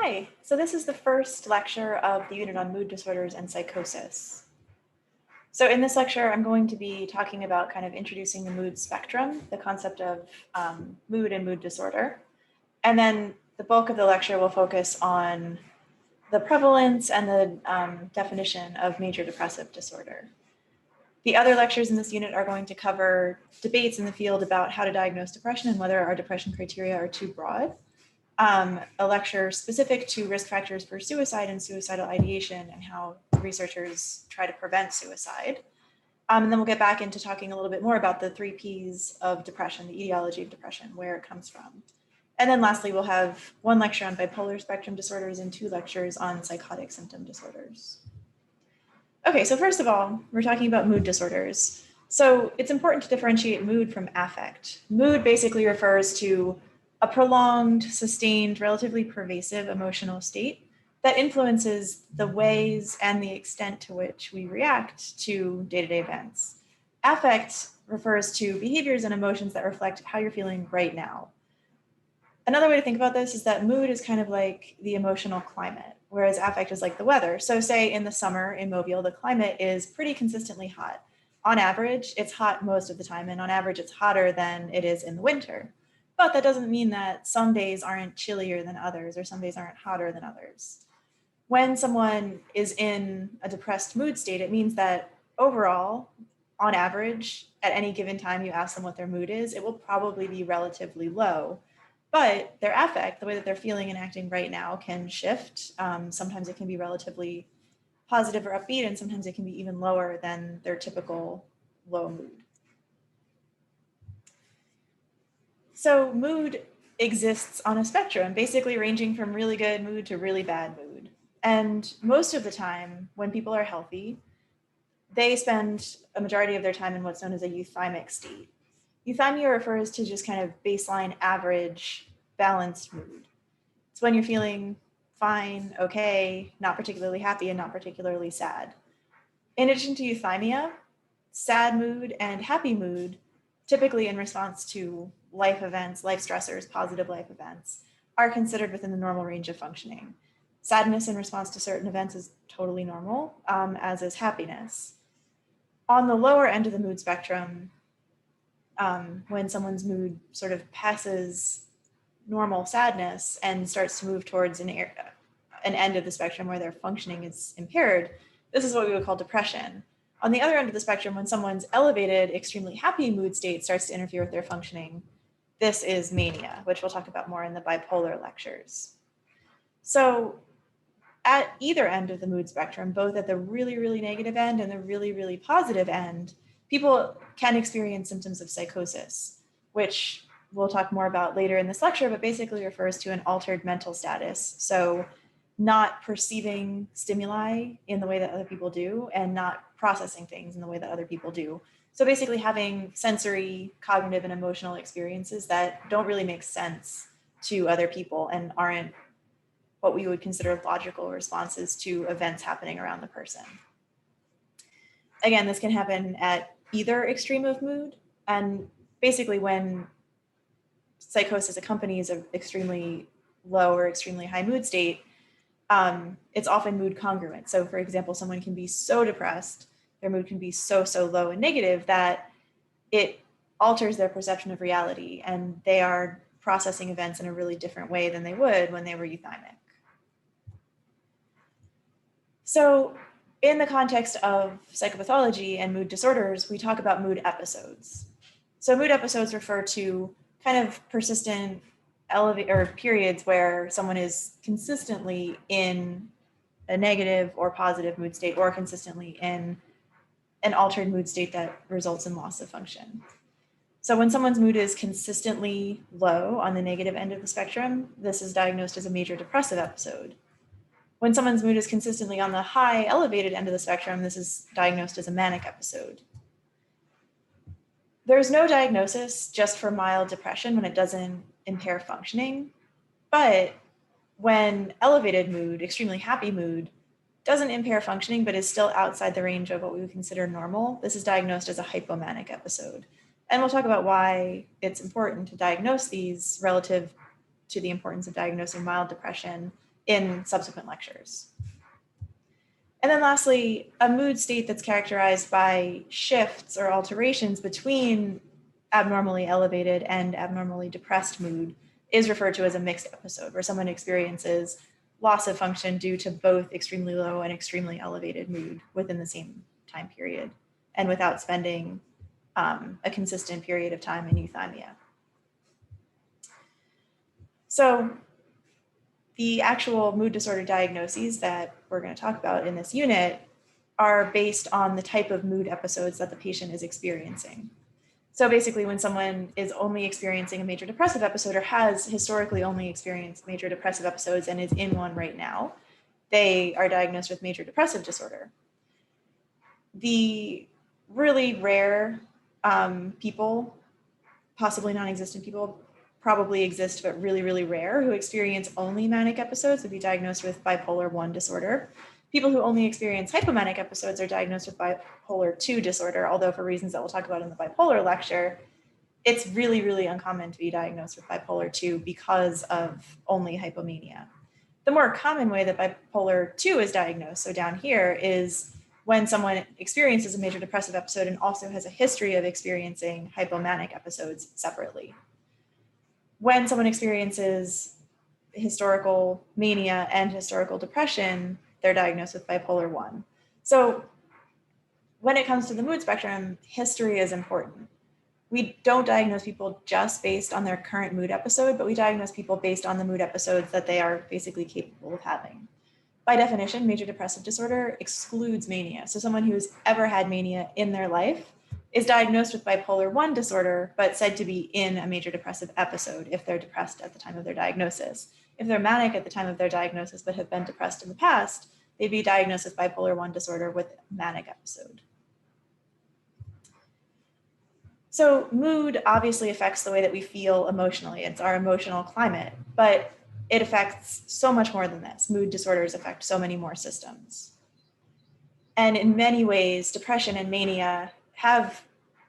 Hi, so this is the first lecture of the unit on mood disorders and psychosis. So in this lecture, I'm going to be talking about kind of introducing the mood spectrum, the concept of mood and mood disorder. And then the bulk of the lecture will focus on the prevalence and the definition of major depressive disorder. The other lectures in this unit are going to cover debates in the field about how to diagnose depression and whether our depression criteria are too broad. A lecture specific to risk factors for suicide and suicidal ideation and how researchers try to prevent suicide. And then we'll get back into talking a little bit more about the 3 Ps of depression, the etiology of depression, where it comes from. And then lastly, we'll have 1 lecture on bipolar spectrum disorders and 2 lectures on psychotic symptom disorders. Okay, so first of all, we're talking about mood disorders. So it's important to differentiate mood from affect. Mood basically refers to a prolonged, sustained, relatively pervasive emotional state that influences the ways and the extent to which we react to day-to-day events. Affect refers to behaviors and emotions that reflect how you're feeling right now. Another way to think about this is that mood is kind of like the emotional climate, whereas affect is like the weather. So say in the summer in Mobile, the climate is pretty consistently hot. On average, it's hot most of the time, and on average, it's hotter than it is in the winter. But that doesn't mean that some days aren't chillier than others or some days aren't hotter than others. When someone is in a depressed mood state, it means that overall, on average, at any given time you ask them what their mood is, it will probably be relatively low. But their affect, the way that they're feeling and acting right now, can shift. Sometimes it can be relatively positive or upbeat, and sometimes it can be even lower than their typical low mood. So mood exists on a spectrum, basically ranging from really good mood to really bad mood. And most of the time, when people are healthy, they spend a majority of their time in what's known as a euthymic state. Euthymia refers to just kind of baseline, average, balanced mood. It's when you're feeling fine, okay, not particularly happy, and not particularly sad. In addition to euthymia, sad mood and happy mood, typically in response to life events, life stressors, positive life events, are considered within the normal range of functioning. Sadness in response to certain events is totally normal, as is happiness. On the lower end of the mood spectrum, when someone's mood sort of passes normal sadness and starts to move towards an end of the spectrum where their functioning is impaired, this is what we would call depression. On the other end of the spectrum, when someone's elevated, extremely happy mood state starts to interfere with their functioning, this is mania, which we'll talk about more in the bipolar lectures. So at either end of the mood spectrum, both at the really, really negative end and the really, really positive end, people can experience symptoms of psychosis, which we'll talk more about later in this lecture, but basically refers to an altered mental status. So not perceiving stimuli in the way that other people do and not processing things in the way that other people do. So basically having sensory, cognitive, and emotional experiences that don't really make sense to other people and aren't what we would consider logical responses to events happening around the person. Again, this can happen at either extreme of mood, and basically when psychosis accompanies an extremely low or extremely high mood state, it's often mood congruent. So for example, someone can be so depressed, their mood can be so low and negative that it alters their perception of reality, and they are processing events in a really different way than they would when they were euthymic. So in the context of psychopathology and mood disorders, we talk about mood episodes. So mood episodes refer to kind of persistent periods where someone is consistently in a negative or positive mood state, or consistently in an altered mood state that results in loss of function. So when someone's mood is consistently low on the negative end of the spectrum, this is diagnosed as a major depressive episode. When someone's mood is consistently on the high elevated end of the spectrum, this is diagnosed as a manic episode. There's no diagnosis just for mild depression when it doesn't impair functioning, but when elevated mood, extremely happy mood, doesn't impair functioning but is still outside the range of what we would consider normal, this is diagnosed as a hypomanic episode. And we'll talk about why it's important to diagnose these relative to the importance of diagnosing mild depression in subsequent lectures. And then lastly, a mood state that's characterized by shifts or alterations between abnormally elevated and abnormally depressed mood is referred to as a mixed episode, where someone experiences loss of function due to both extremely low and extremely elevated mood within the same time period and without spending a consistent period of time in euthymia. So the actual mood disorder diagnoses that we're going to talk about in this unit are based on the type of mood episodes that the patient is experiencing. So basically, when someone is only experiencing a major depressive episode or has historically only experienced major depressive episodes and is in one right now, they are diagnosed with major depressive disorder. The really rare people, possibly non-existent people, probably exist, but really, really rare, who experience only manic episodes would be diagnosed with bipolar 1 disorder. People who only experience hypomanic episodes are diagnosed with bipolar 2 disorder, although for reasons that we'll talk about in the bipolar lecture, it's really, really uncommon to be diagnosed with bipolar 2 because of only hypomania. The more common way that bipolar 2 is diagnosed, so down here, is when someone experiences a major depressive episode and also has a history of experiencing hypomanic episodes separately. When someone experiences historical mania and historical depression, they're diagnosed with bipolar 1. So when it comes to the mood spectrum, history is important. We don't diagnose people just based on their current mood episode, but we diagnose people based on the mood episodes that they are basically capable of having. By definition, major depressive disorder excludes mania. So someone who's ever had mania in their life is diagnosed with bipolar 1 disorder, but said to be in a major depressive episode if they're depressed at the time of their diagnosis. If they're manic at the time of their diagnosis, but have been depressed in the past, they'd be diagnosed with bipolar 1 disorder with manic episode. So mood obviously affects the way that we feel emotionally. It's our emotional climate, but it affects so much more than this. Mood disorders affect so many more systems. And in many ways, depression and mania have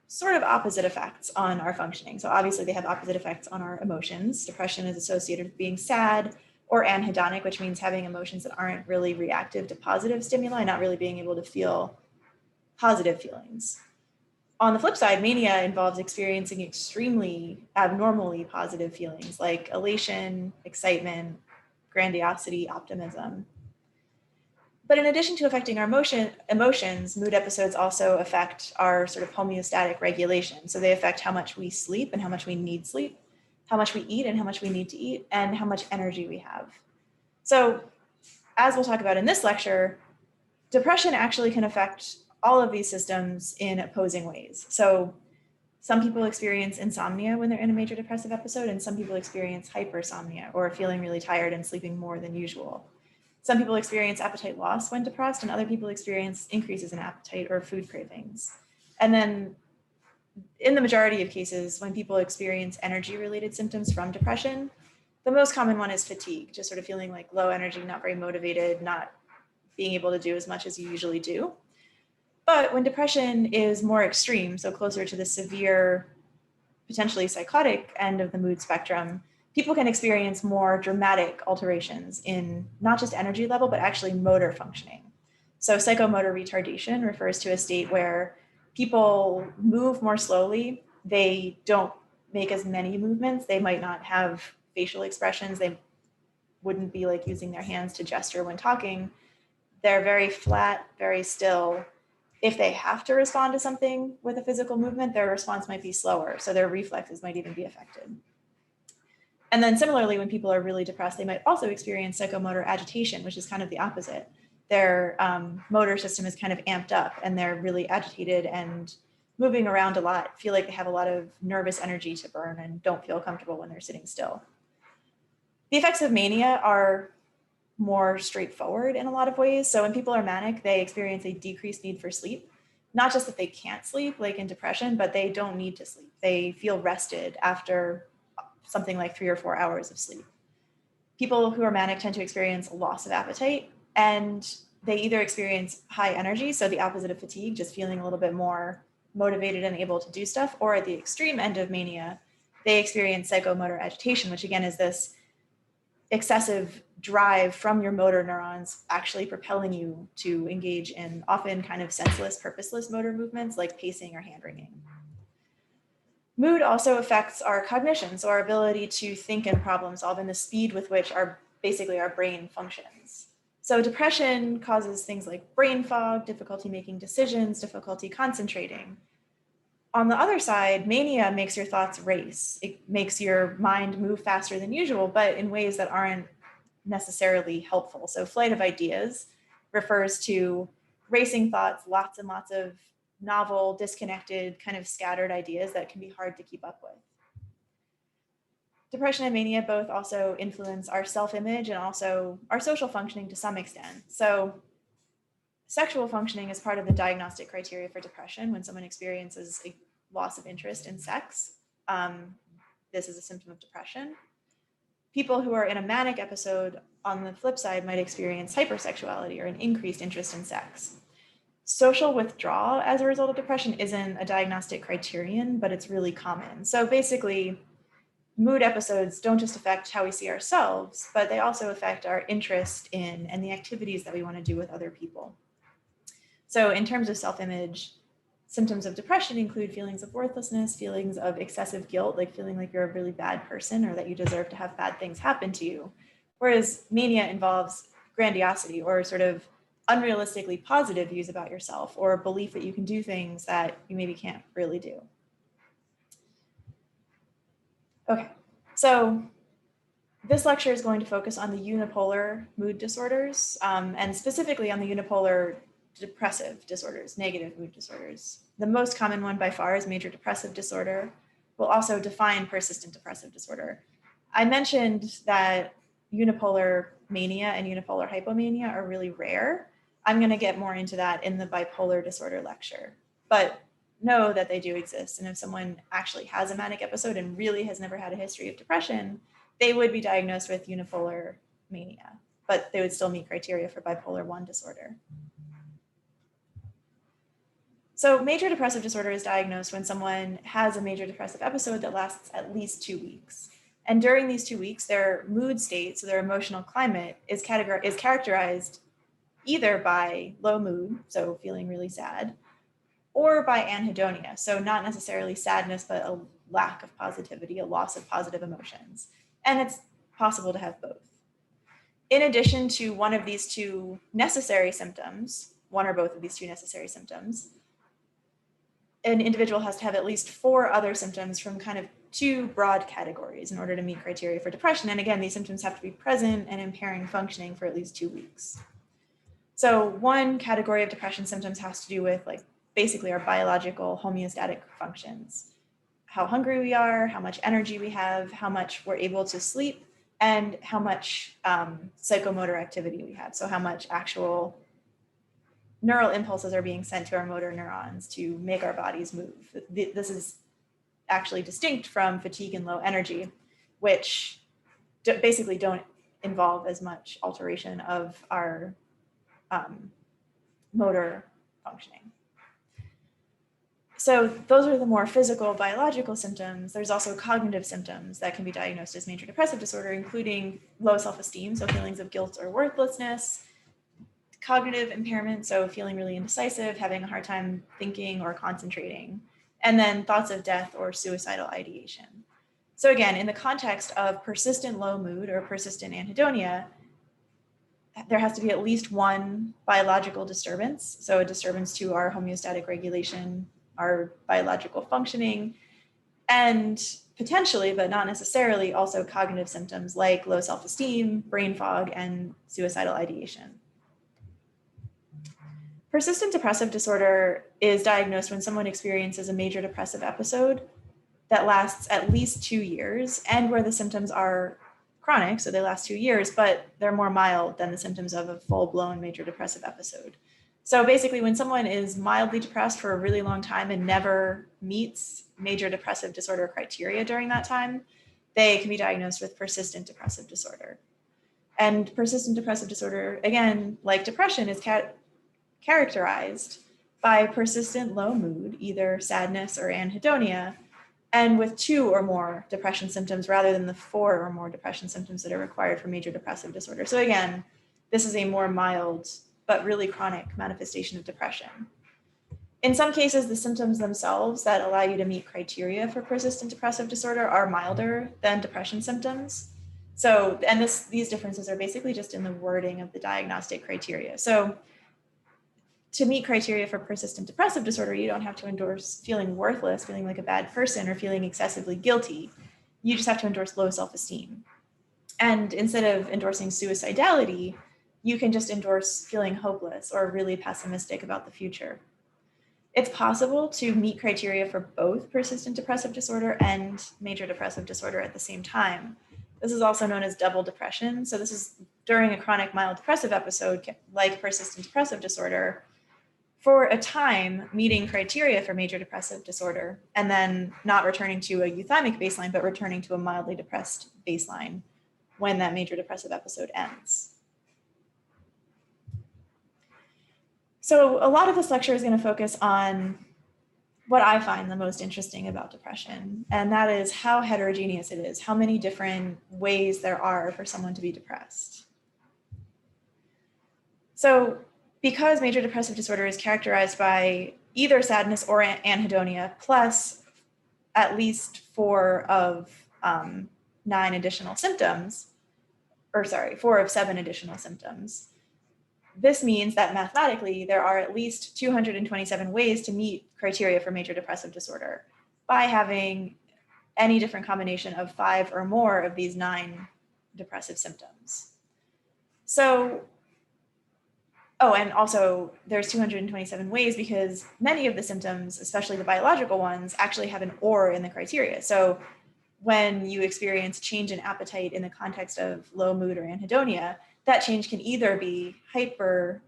sort of opposite effects on our functioning. So obviously they have opposite effects on our emotions. Depression is associated with being sad or anhedonic, which means having emotions that aren't really reactive to positive stimuli, not really being able to feel positive feelings. On the flip side, mania involves experiencing extremely abnormally positive feelings like elation, excitement, grandiosity, optimism. But in addition to affecting our emotions, mood episodes also affect our sort of homeostatic regulation. So they affect how much we sleep and how much we need sleep, how much we eat and how much we need to eat, and how much energy we have. So as we'll talk about in this lecture, depression actually can affect all of these systems in opposing ways. So some people experience insomnia when they're in a major depressive episode, and some people experience hypersomnia or feeling really tired and sleeping more than usual. Some people experience appetite loss when depressed, and other people experience increases in appetite or food cravings. And then in the majority of cases, when people experience energy-related symptoms from depression, the most common one is fatigue, just sort of feeling like low energy, not very motivated, not being able to do as much as you usually do. But when depression is more extreme, so closer to the severe, potentially psychotic end of the mood spectrum, people can experience more dramatic alterations in not just energy level, but actually motor functioning. So psychomotor retardation refers to a state where people move more slowly. They don't make as many movements. They might not have facial expressions. They wouldn't be like using their hands to gesture when talking. They're very flat, very still. If they have to respond to something with a physical movement, their response might be slower. So their reflexes might even be affected. And then similarly, when people are really depressed, they might also experience psychomotor agitation, which is kind of the opposite. Their motor system is kind of amped up and they're really agitated and moving around a lot, feel like they have a lot of nervous energy to burn and don't feel comfortable when they're sitting still. The effects of mania are more straightforward in a lot of ways. So when people are manic, they experience a decreased need for sleep. Not just that they can't sleep, like in depression, but they don't need to sleep. They feel rested after something like 3 or 4 hours of sleep. People who are manic tend to experience a loss of appetite, and they either experience high energy, so the opposite of fatigue, just feeling a little bit more motivated and able to do stuff, or at the extreme end of mania, they experience psychomotor agitation, which again is this excessive drive from your motor neurons actually propelling you to engage in often kind of senseless, purposeless motor movements like pacing or hand wringing. Mood also affects our cognition, so our ability to think and problem solve and the speed with which basically our brain functions. So depression causes things like brain fog, difficulty making decisions, difficulty concentrating. On the other side, mania makes your thoughts race. It makes your mind move faster than usual, but in ways that aren't necessarily helpful. So flight of ideas refers to racing thoughts, lots and lots of novel, disconnected, kind of scattered ideas that can be hard to keep up with. Depression and mania both also influence our self-image and also our social functioning to some extent. So sexual functioning is part of the diagnostic criteria for depression. When someone experiences a loss of interest in sex, this is a symptom of depression. People who are in a manic episode, on the flip side, might experience hypersexuality or an increased interest in sex. Social withdrawal as a result of depression isn't a diagnostic criterion, but it's really common. So basically, mood episodes don't just affect how we see ourselves, but they also affect our interest in and the activities that we want to do with other people. So in terms of self-image, symptoms of depression include feelings of worthlessness, feelings of excessive guilt, like feeling like you're a really bad person or that you deserve to have bad things happen to you. Whereas mania involves grandiosity or sort of unrealistically positive views about yourself or a belief that you can do things that you maybe can't really do. Okay, so this lecture is going to focus on the unipolar mood disorders and specifically on the unipolar depressive disorders, negative mood disorders. The most common one by far is major depressive disorder. We'll also define persistent depressive disorder. I mentioned that unipolar mania and unipolar hypomania are really rare. I'm going to get more into that in the bipolar disorder lecture, but know that they do exist. And if someone actually has a manic episode and really has never had a history of depression, they would be diagnosed with unipolar mania, but they would still meet criteria for bipolar 1 disorder. So major depressive disorder is diagnosed when someone has a major depressive episode that lasts at least 2 weeks. And during these 2 weeks, their mood state, so their emotional climate, is characterized either by low mood, so feeling really sad, or by anhedonia, so not necessarily sadness, but a lack of positivity, a loss of positive emotions. And it's possible to have both. In addition to one of these two necessary symptoms, one or both of these two necessary symptoms, an individual has to have at least 4 other symptoms from kind of 2 broad categories in order to meet criteria for depression. And again, these symptoms have to be present and impairing functioning for at least 2 weeks. So one category of depression symptoms has to do with basically our biological homeostatic functions, how hungry we are, how much energy we have, how much we're able to sleep, and how much psychomotor activity we have. So how much actual neural impulses are being sent to our motor neurons to make our bodies move. This is actually distinct from fatigue and low energy, which basically don't involve as much alteration of our motor functioning. So those are the more physical, biological symptoms. There's also cognitive symptoms that can be diagnosed as major depressive disorder, including low self-esteem, so feelings of guilt or worthlessness, cognitive impairment, so feeling really indecisive, having a hard time thinking or concentrating, and then thoughts of death or suicidal ideation. So again, in the context of persistent low mood or persistent anhedonia, there has to be at least one biological disturbance, so a disturbance to our homeostatic regulation, our biological functioning, and potentially, but not necessarily, also cognitive symptoms like low self-esteem, brain fog, and suicidal ideation. Persistent depressive disorder is diagnosed when someone experiences a major depressive episode that lasts at least 2 years and where the symptoms are chronic, so they last 2 years, but they're more mild than the symptoms of a full-blown major depressive episode. So basically, when someone is mildly depressed for a really long time and never meets major depressive disorder criteria during that time, they can be diagnosed with persistent depressive disorder. And persistent depressive disorder, again, like depression, is characterized by persistent low mood, either sadness or anhedonia, and with 2 or more depression symptoms rather than the 4 or more depression symptoms that are required for major depressive disorder. So again, this is a more mild but really chronic manifestation of depression. In some cases, the symptoms themselves that allow you to meet criteria for persistent depressive disorder are milder than depression symptoms. So, and these differences are basically just in the wording of the diagnostic criteria. So to meet criteria for persistent depressive disorder, you don't have to endorse feeling worthless, feeling like a bad person, or feeling excessively guilty. You just have to endorse low self-esteem. And instead of endorsing suicidality, you can just endorse feeling hopeless or really pessimistic about the future. It's possible to meet criteria for both persistent depressive disorder and major depressive disorder at the same time. This is also known as double depression. So this is during a chronic mild depressive episode, like persistent depressive disorder, for a time meeting criteria for major depressive disorder, and then not returning to a euthymic baseline, but returning to a mildly depressed baseline when that major depressive episode ends. So a lot of this lecture is going to focus on what I find the most interesting about depression, and that is how heterogeneous it is, how many different ways there are for someone to be depressed. So because major depressive disorder is characterized by either sadness or anhedonia, plus at least 4 of 9 additional symptoms, or sorry, 4 of 7 additional symptoms, this means that mathematically there are at least 227 ways to meet criteria for major depressive disorder by having any different combination of 5 or more of these 9 depressive symptoms. So, oh, and also there's 227 ways because many of the symptoms, especially the biological ones, actually have an or in the criteria. So when you experience change in appetite in the context of low mood or anhedonia, that change can either be an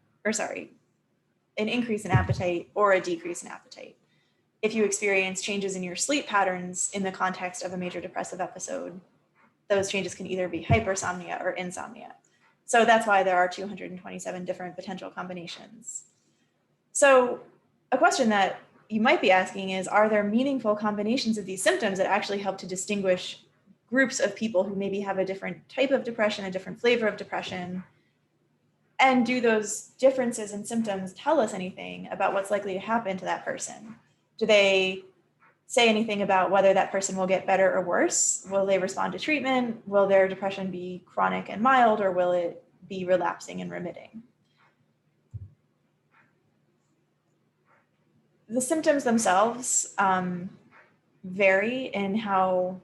increase in appetite or a decrease in appetite. If you experience changes in your sleep patterns in the context of a major depressive episode, those changes can either be hypersomnia or insomnia. So that's why there are 227 different potential combinations. So a question that you might be asking is, are there meaningful combinations of these symptoms that actually help to distinguish groups of people who maybe have a different type of depression, a different flavor of depression? And do those differences in symptoms tell us anything about what's likely to happen to that person? Do they say anything about whether that person will get better or worse? Will they respond to treatment? Will their depression be chronic and mild, or will it be relapsing and remitting? The symptoms themselves vary in how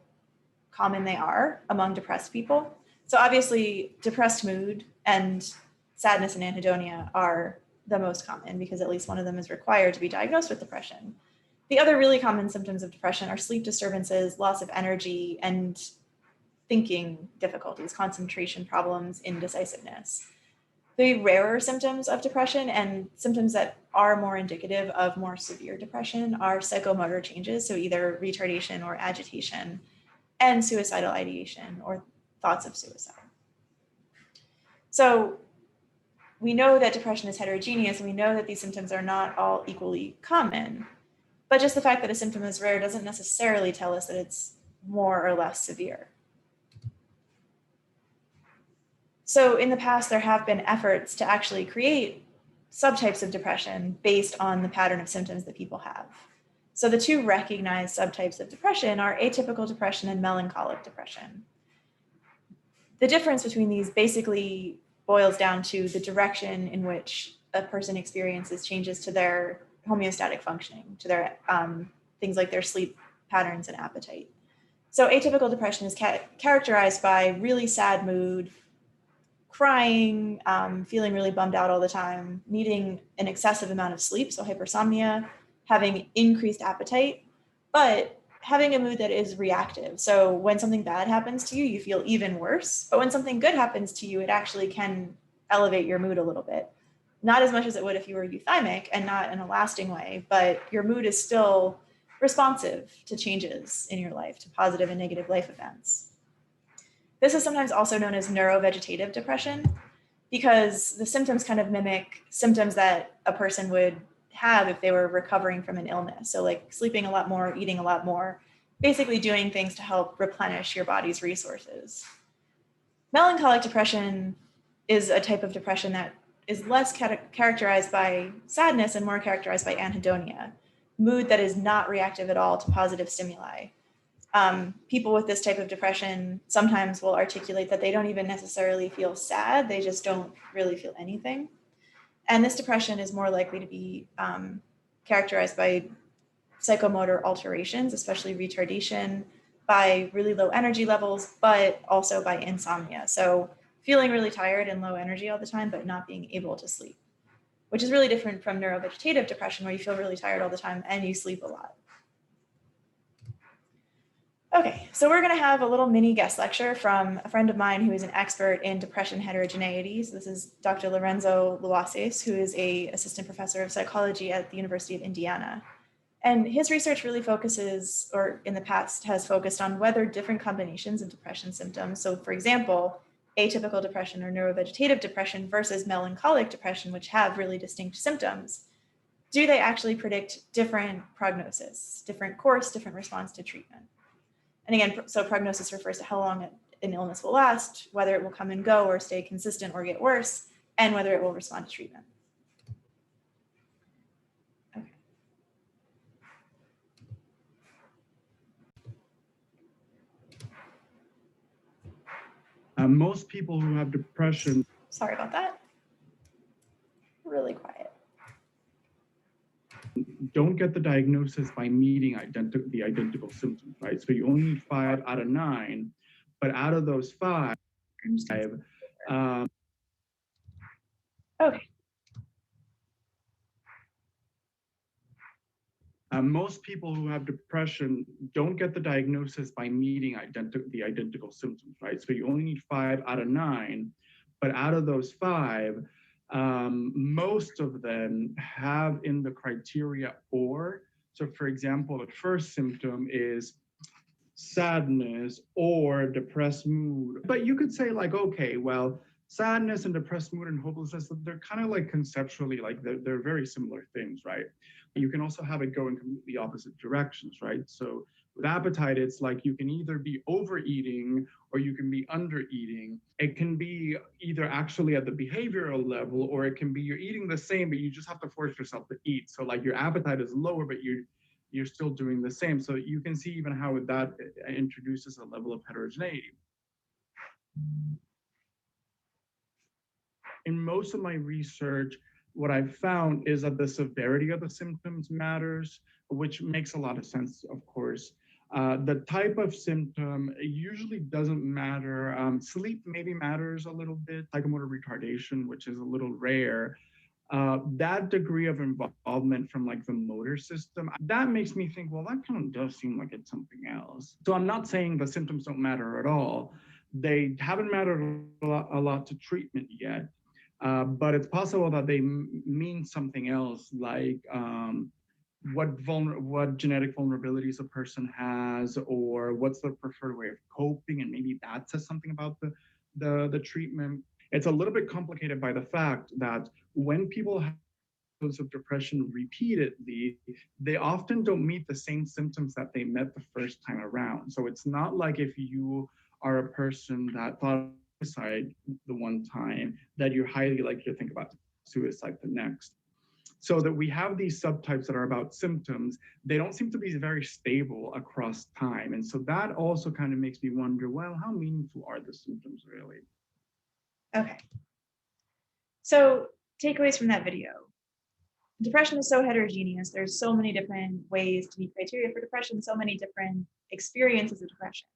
common they are among depressed people. So obviously, depressed mood and sadness and anhedonia are the most common because at least one of them is required to be diagnosed with depression. The other really common symptoms of depression are sleep disturbances, loss of energy, and thinking difficulties, concentration problems, indecisiveness. The rarer symptoms of depression and symptoms that are more indicative of more severe depression are psychomotor changes, so either retardation or agitation, and suicidal ideation or thoughts of suicide. So we know that depression is heterogeneous, and we know that these symptoms are not all equally common, but just the fact that a symptom is rare doesn't necessarily tell us that it's more or less severe. So in the past, there have been efforts to actually create subtypes of depression based on the pattern of symptoms that people have. So the 2 recognized subtypes of depression are atypical depression and melancholic depression. The difference between these basically boils down to the direction in which a person experiences changes to their homeostatic functioning, to their things like their sleep patterns and appetite. So atypical depression is characterized by really sad mood, crying, feeling really bummed out all the time, needing an excessive amount of sleep, so hypersomnia, having increased appetite, but having a mood that is reactive. So when something bad happens to you, you feel even worse. But when something good happens to you, it actually can elevate your mood a little bit. Not as much as it would if you were euthymic and not in a lasting way, but your mood is still responsive to changes in your life, to positive and negative life events. This is sometimes also known as neurovegetative depression because the symptoms kind of mimic symptoms that a person would have if they were recovering from an illness. So like sleeping a lot more, eating a lot more, basically doing things to help replenish your body's resources. Melancholic depression is a type of depression that is less characterized by sadness and more characterized by anhedonia, mood that is not reactive at all to positive stimuli. People with this type of depression sometimes will articulate that they don't even necessarily feel sad, they just don't really feel anything. And this depression is more likely to be characterized by psychomotor alterations, especially retardation, by really low energy levels, but also by insomnia. So feeling really tired and low energy all the time, but not being able to sleep, which is really different from neurovegetative depression, where you feel really tired all the time and you sleep a lot. Okay, so we're going to have a little mini guest lecture from a friend of mine who is an expert in depression heterogeneity. So this is Dr. Lorenzo Luaces, who is an assistant professor of psychology at the University of Indiana. And his research really focuses, or in the past has focused on whether different combinations of depression symptoms, so for example, atypical depression or neurovegetative depression versus melancholic depression, which have really distinct symptoms, do they actually predict different prognosis, different course, different response to treatment? And again, so prognosis refers to how long an illness will last, whether it will come and go or stay consistent or get worse, and whether it will respond to treatment. Okay. Most people who have depression. Sorry about that. Really quiet. Don't get the diagnosis by meeting the identical symptoms, right? So you only need 5 out of 9, but out of those 5, okay. Most people who have depression don't get the diagnosis by meeting the identical symptoms, right? So you only need 5 out of 9, but out of those 5, most of them have in the criteria or. So for example, the first symptom is sadness or depressed mood. But you could say like, okay, well, sadness and depressed mood and hopelessness, they're kind of like conceptually, like they're very similar things, right? You can also have it go in completely opposite directions, right? So with appetite, it's like you can either be overeating or you can be undereating. It can be either actually at the behavioral level, or it can be you're eating the same, but you just have to force yourself to eat. So like your appetite is lower, but you're still doing the same. So you can see even how that introduces a level of heterogeneity. In most of my research, what I've found is that the severity of the symptoms matters, which makes a lot of sense, of course. The type of symptom usually doesn't matter. Sleep maybe matters a little bit, psychomotor retardation, which is a little rare. That degree of involvement from like the motor system, that makes me think, well, that kind of does seem like it's something else. So I'm not saying the symptoms don't matter at all. They haven't mattered a lot to treatment yet. But it's possible that they mean something else, like what genetic vulnerabilities a person has, or what's their preferred way of coping, and maybe that says something about the treatment. It's a little bit complicated by the fact that when people have of depression repeatedly, they often don't meet the same symptoms that they met the first time around. So it's not like if you are a person that thought suicide the one time that you're highly likely to think about suicide the next. So that we have these subtypes that are about symptoms, they don't seem to be very stable across time. And so that also kind of makes me wonder, well, how meaningful are the symptoms really? Okay. So takeaways from that video. Depression is so heterogeneous. There's so many different ways to meet criteria for depression, so many different experiences of depression.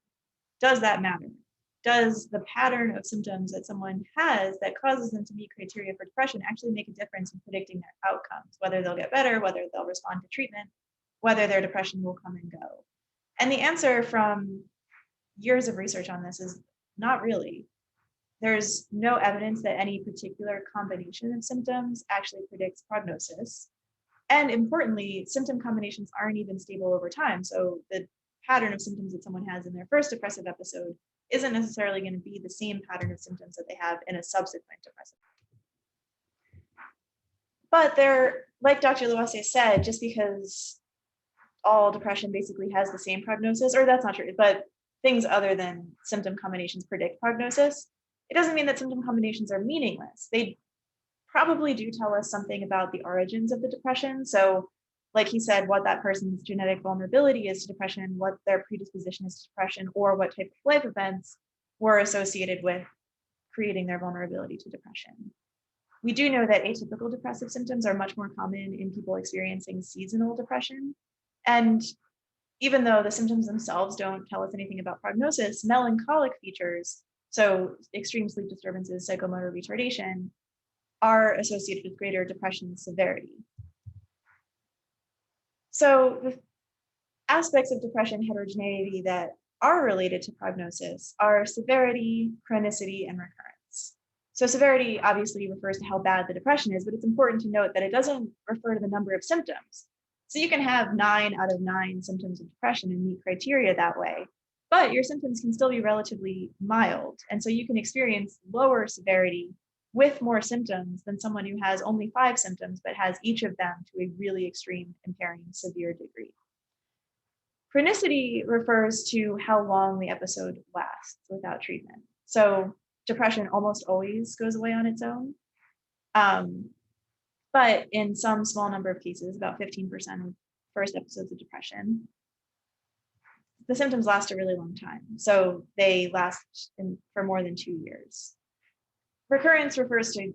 Does that matter? Does the pattern of symptoms that someone has that causes them to meet criteria for depression actually make a difference in predicting their outcomes, whether they'll get better, whether they'll respond to treatment, whether their depression will come and go? And the answer from years of research on this is not really. There's no evidence that any particular combination of symptoms actually predicts prognosis. And importantly, symptom combinations aren't even stable over time. So the pattern of symptoms that someone has in their first depressive episode isn't necessarily going to be the same pattern of symptoms that they have in a subsequent depressive. But they're, like Dr. Luace said, just because all depression basically has the same prognosis, or that's not true, but things other than symptom combinations predict prognosis. It doesn't mean that symptom combinations are meaningless. They probably do tell us something about the origins of the depression. So, like he said, what that person's genetic vulnerability is to depression, what their predisposition is to depression, or what type of life events were associated with creating their vulnerability to depression. We do know that atypical depressive symptoms are much more common in people experiencing seasonal depression. And even though the symptoms themselves don't tell us anything about prognosis, melancholic features, so extreme sleep disturbances, psychomotor retardation, are associated with greater depression severity. So the aspects of depression heterogeneity that are related to prognosis are severity, chronicity, and recurrence. So severity obviously refers to how bad the depression is, but it's important to note that it doesn't refer to the number of symptoms. So you can have 9 out of 9 symptoms of depression and meet criteria that way, but your symptoms can still be relatively mild. And so you can experience lower severity with more symptoms than someone who has only 5 symptoms, but has each of them to a really extreme, impairing, severe degree. Chronicity refers to how long the episode lasts without treatment. So depression almost always goes away on its own. But in some small number of cases, about 15% of first episodes of depression, the symptoms last a really long time. So they last for more than 2 years. Recurrence refers to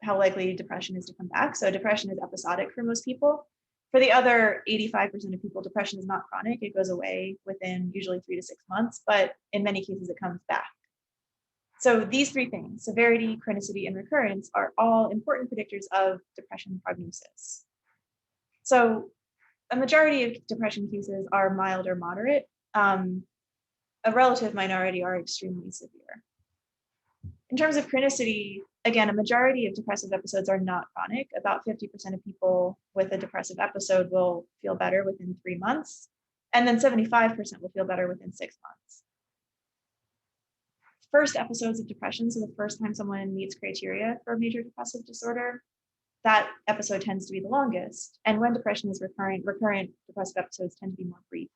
how likely depression is to come back. So depression is episodic for most people. For the other 85% of people, depression is not chronic. It goes away within usually 3 to 6 months, but in many cases it comes back. So these 3 things, severity, chronicity, and recurrence, are all important predictors of depression prognosis. So a majority of depression cases are mild or moderate. A relative minority are extremely severe. In terms of chronicity, again, a majority of depressive episodes are not chronic. About 50% of people with a depressive episode will feel better within 3 months, and then 75% will feel better within 6 months. First episodes of depression, so the first time someone meets criteria for major depressive disorder, that episode tends to be the longest. And when depression is recurrent depressive episodes tend to be more brief.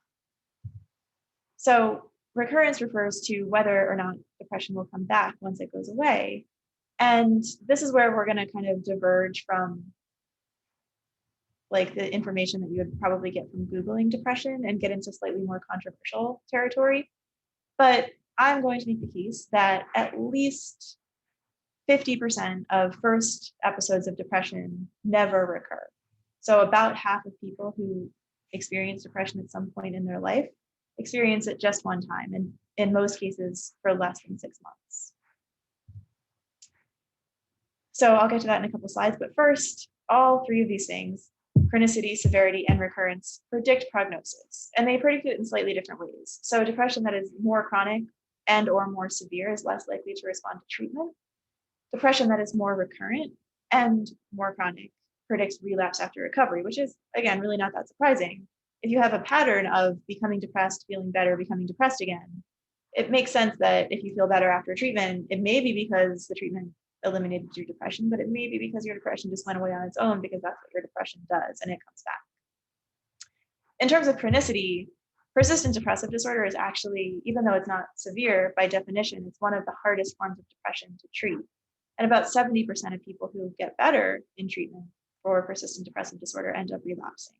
So recurrence refers to whether or not depression will come back once it goes away. And this is where we're going to kind of diverge from like the information that you would probably get from Googling depression and get into slightly more controversial territory. But I'm going to make the case that at least 50% of first episodes of depression never recur. So about half of people who experience depression at some point in their life experience it just one time, and in most cases for less than 6 months. So I'll get to that in a couple slides, but first, all 3 of these things, chronicity, severity, and recurrence, predict prognosis, and they predict it in slightly different ways. So depression that is more chronic and or more severe is less likely to respond to treatment. Depression that is more recurrent and more chronic predicts relapse after recovery, which is, again, really not that surprising. If you have a pattern of becoming depressed, feeling better, becoming depressed again, it makes sense that if you feel better after treatment, it may be because the treatment eliminated your depression, but it may be because your depression just went away on its own, because that's what your depression does, and it comes back. In terms of chronicity, persistent depressive disorder is actually, even though it's not severe by definition, it's one of the hardest forms of depression to treat. And about 70% of people who get better in treatment for persistent depressive disorder end up relapsing.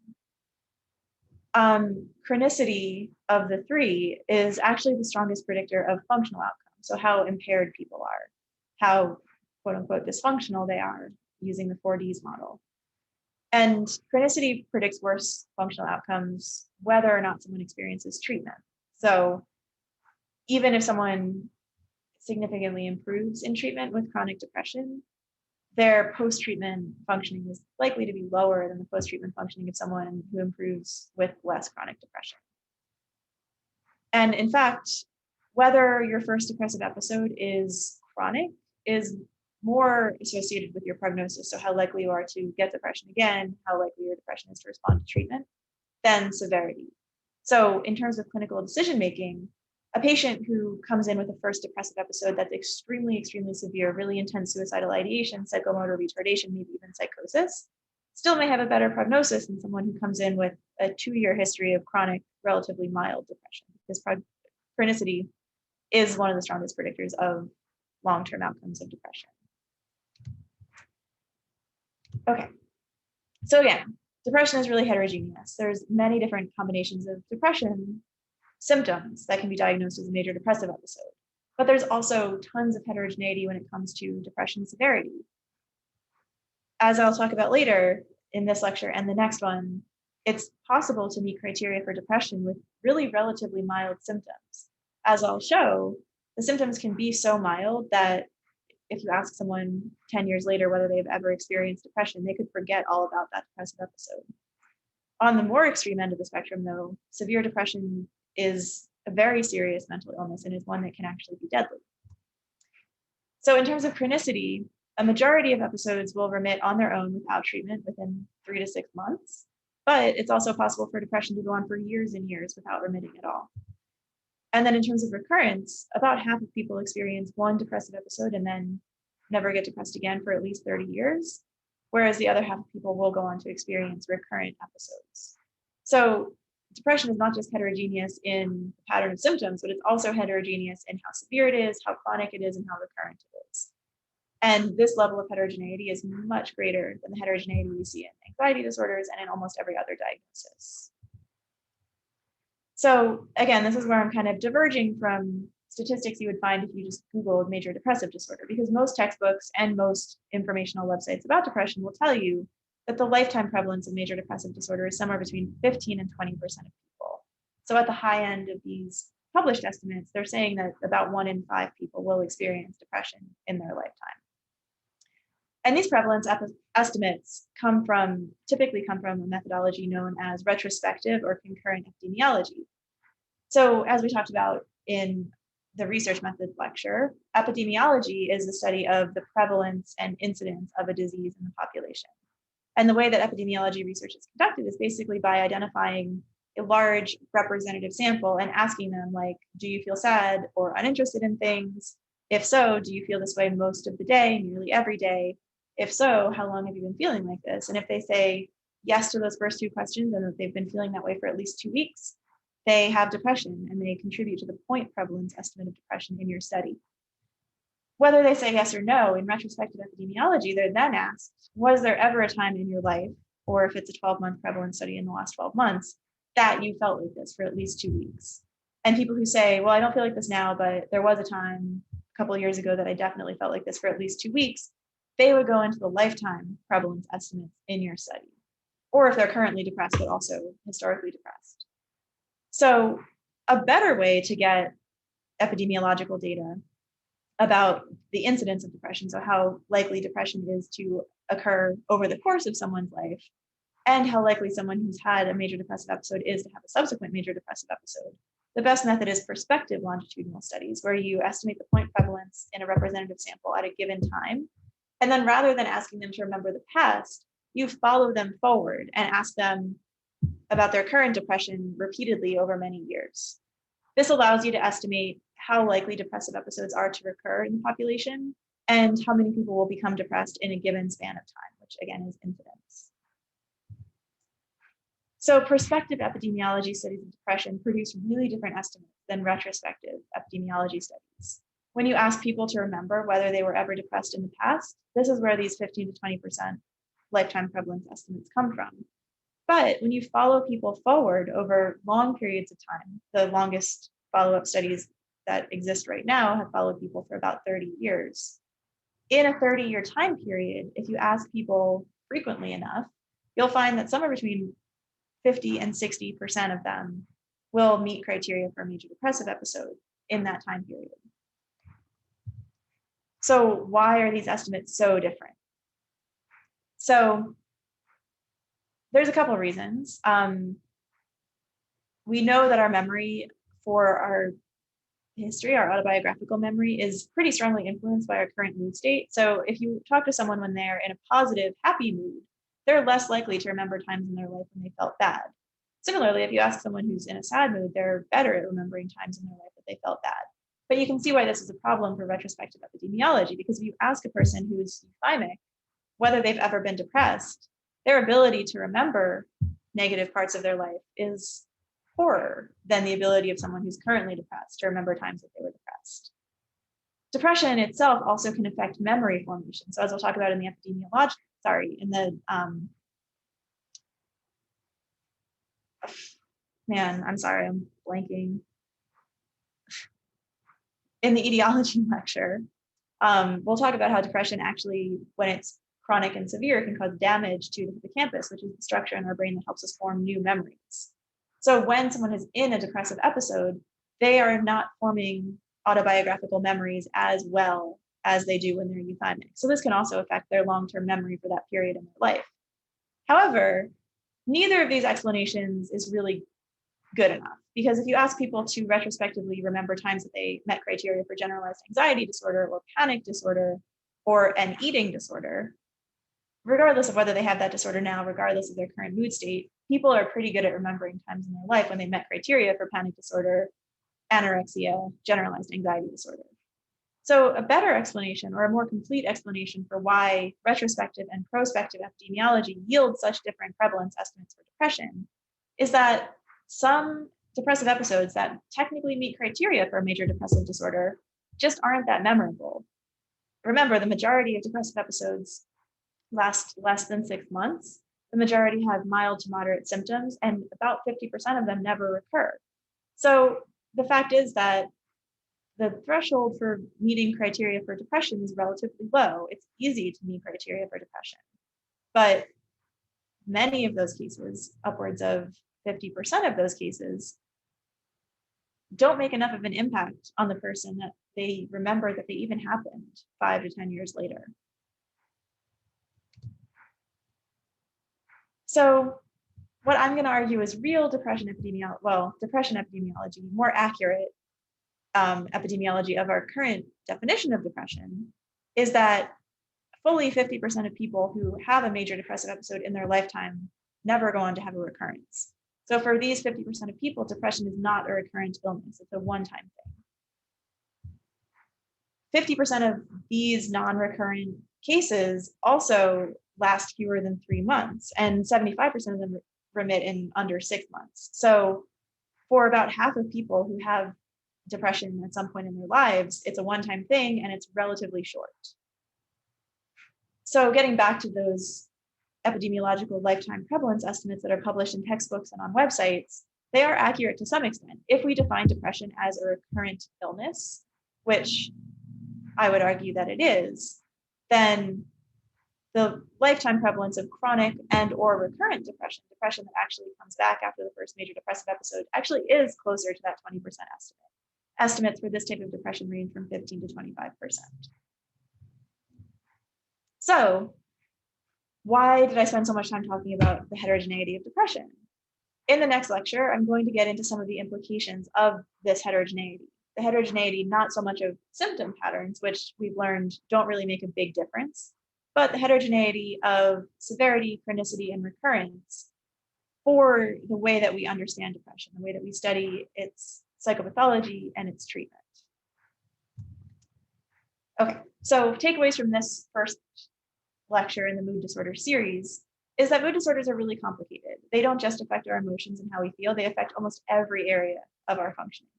Chronicity of the 3 is actually the strongest predictor of functional outcomes. So how impaired people are, how quote unquote dysfunctional they are, using the 4Ds model. And chronicity predicts worse functional outcomes whether or not someone experiences treatment. So even if someone significantly improves in treatment with chronic depression, their post-treatment functioning is likely to be lower than the post-treatment functioning of someone who improves with less chronic depression. And in fact, whether your first depressive episode is chronic is more associated with your prognosis, so how likely you are to get depression again, how likely your depression is to respond to treatment, than severity. So in terms of clinical decision-making, a patient who comes in with a first depressive episode that's extremely, extremely severe, really intense suicidal ideation, psychomotor retardation, maybe even psychosis, still may have a better prognosis than someone who comes in with a 2-year history of chronic, relatively mild depression, because chronicity is one of the strongest predictors of long-term outcomes of depression. Okay, so again, depression is really heterogeneous. There's many different combinations of depression symptoms that can be diagnosed as a major depressive episode. But there's also tons of heterogeneity when it comes to depression severity. As I'll talk about later in this lecture and the next one, it's possible to meet criteria for depression with really relatively mild symptoms. As I'll show, the symptoms can be so mild that if you ask someone 10 years later whether they've ever experienced depression, they could forget all about that depressive episode. On the more extreme end of the spectrum, though, severe depression is a very serious mental illness and is one that can actually be deadly. So in terms of chronicity, a majority of episodes will remit on their own without treatment within 3 to 6 months, but it's also possible for depression to go on for years and years without remitting at all. And then in terms of recurrence, about half of people experience one depressive episode and then never get depressed again for at least 30 years, whereas the other half of people will go on to experience recurrent episodes. So depression is not just heterogeneous in the pattern of symptoms, but it's also heterogeneous in how severe it is, how chronic it is, and how recurrent it is. And this level of heterogeneity is much greater than the heterogeneity we see in anxiety disorders and in almost every other diagnosis. So again, this is where I'm kind of diverging from statistics you would find if you just Googled major depressive disorder, because most textbooks and most informational websites about depression will tell you that the lifetime prevalence of major depressive disorder is somewhere between 15 and 20% of people. So at the high end of these published estimates, they're saying that about 1 in 5 people will experience depression in their lifetime. And these prevalence estimates typically come from a methodology known as retrospective or concurrent epidemiology. So as we talked about in the research methods lecture, epidemiology is the study of the prevalence and incidence of a disease in the population. And the way that epidemiology research is conducted is basically by identifying a large representative sample and asking them, like, do you feel sad or uninterested in things? If so, do you feel this way most of the day, nearly every day? If so, how long have you been feeling like this? And if they say yes to those first 2 questions and that they've been feeling that way for at least 2 weeks, they have depression and they contribute to the point prevalence estimate of depression in your study. Whether they say yes or no, in retrospective epidemiology, they're then asked, was there ever a time in your life, or if it's a 12-month prevalence study in the last 12 months, that you felt like this for at least 2 weeks? And people who say, well, I don't feel like this now, but there was a time a couple of years ago that I definitely felt like this for at least 2 weeks, they would go into the lifetime prevalence estimates in your study, or if they're currently depressed, but also historically depressed. So a better way to get epidemiological data about the incidence of depression, so how likely depression is to occur over the course of someone's life, and how likely someone who's had a major depressive episode is to have a subsequent major depressive episode. The best method is prospective longitudinal studies, where you estimate the point prevalence in a representative sample at a given time. And then rather than asking them to remember the past, you follow them forward and ask them about their current depression repeatedly over many years. This allows you to estimate how likely depressive episodes are to recur in the population and how many people will become depressed in a given span of time, which again is incidence. So prospective epidemiology studies of depression produce really different estimates than retrospective epidemiology studies. When you ask people to remember whether they were ever depressed in the past, this is where these 15 to 20% lifetime prevalence estimates come from. But when you follow people forward over long periods of time, the longest follow-up studies that exist right now have followed people for about 30 years. In a 30-year time period, if you ask people frequently enough, you'll find that somewhere between 50 and 60% of them will meet criteria for a major depressive episode in that time period. So why are these estimates so different? So there's a couple of reasons. We know that our memory for our history, our autobiographical memory, is pretty strongly influenced by our current mood state. So if you talk to someone when they're in a positive, happy mood, they're less likely to remember times in their life when they felt bad. Similarly, if you ask someone who's in a sad mood, they're better at remembering times in their life that they felt bad. But you can see why this is a problem for retrospective epidemiology, because if you ask a person who's euthymic whether they've ever been depressed, their ability to remember negative parts of their life is poorer than the ability of someone who's currently depressed to remember times that they were depressed. Depression itself also can affect memory formation. So as we'll talk about in the I'm sorry, I'm blanking. In the etiology lecture, we'll talk about how depression actually, when it's chronic and severe, can cause damage to the hippocampus, which is the structure in our brain that helps us form new memories. So when someone is in a depressive episode, they are not forming autobiographical memories as well as they do when they're euthymic. So this can also affect their long-term memory for that period in their life. However, neither of these explanations is really good enough, because if you ask people to retrospectively remember times that they met criteria for generalized anxiety disorder or panic disorder or an eating disorder, regardless of whether they have that disorder now, regardless of their current mood state, people are pretty good at remembering times in their life when they met criteria for panic disorder, anorexia, generalized anxiety disorder. So a better explanation, or a more complete explanation, for why retrospective and prospective epidemiology yield such different prevalence estimates for depression is that some depressive episodes that technically meet criteria for a major depressive disorder just aren't that memorable. Remember, the majority of depressive episodes last less than 6 months. The majority have mild to moderate symptoms, and about 50% of them never recur. So the fact is that the threshold for meeting criteria for depression is relatively low. It's easy to meet criteria for depression, but many of those cases, upwards of 50% of those cases, don't make enough of an impact on the person that they remember that they even happened 5 to 10 years later. So what I'm going to argue is real depression epidemiology, more accurate epidemiology of our current definition of depression, is that fully 50% of people who have a major depressive episode in their lifetime never go on to have a recurrence. So for these 50% of people, depression is not a recurrent illness, it's a one-time thing. 50% of these non-recurrent cases also last fewer than 3 months, and 75% of them remit in under 6 months. So for about half of people who have depression at some point in their lives, it's a one-time thing and it's relatively short. So getting back to those epidemiological lifetime prevalence estimates that are published in textbooks and on websites, they are accurate to some extent. If we define depression as a recurrent illness, which I would argue that it is, then the lifetime prevalence of chronic and or recurrent depression that actually comes back after the first major depressive episode, actually is closer to that 20% estimate. Estimates for this type of depression range from 15 to 25%. So why did I spend so much time talking about the heterogeneity of depression? In the next lecture, I'm going to get into some of the implications of this heterogeneity. The heterogeneity, not so much of symptom patterns, which we've learned don't really make a big difference, but the heterogeneity of severity, chronicity, and recurrence for the way that we understand depression, the way that we study its psychopathology and its treatment. Okay, so takeaways from this first lecture in the mood disorder series is that mood disorders are really complicated. They don't just affect our emotions and how we feel, they affect almost every area of our functioning.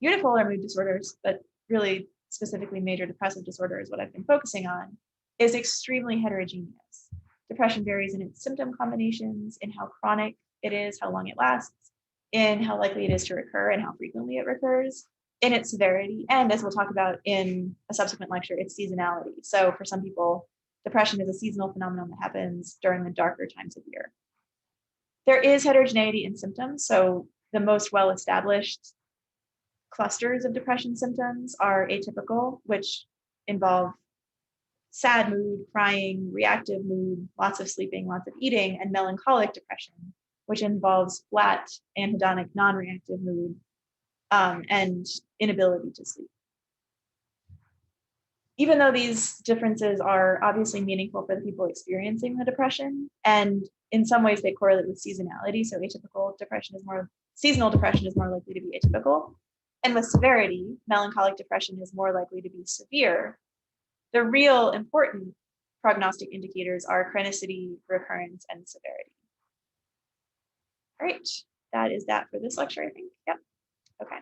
Unipolar mood disorders, but really specifically major depressive disorder is what I've been focusing on, is extremely heterogeneous. Depression varies in its symptom combinations, in how chronic it is, how long it lasts, in how likely it is to recur and how frequently it recurs, in its severity, and as we'll talk about in a subsequent lecture, its seasonality. So for some people, depression is a seasonal phenomenon that happens during the darker times of year. There is heterogeneity in symptoms. So the most well-established clusters of depression symptoms are atypical, which involve sad mood, crying, reactive mood, lots of sleeping, lots of eating, and melancholic depression, which involves flat, anhedonic, non-reactive mood, and inability to sleep. Even though these differences are obviously meaningful for the people experiencing the depression, and in some ways they correlate with seasonality, so seasonal depression is more likely to be atypical, and with severity, melancholic depression is more likely to be severe. The real important prognostic indicators are chronicity, recurrence, and severity. All right, that is that for this lecture, I think. Yep. Okay.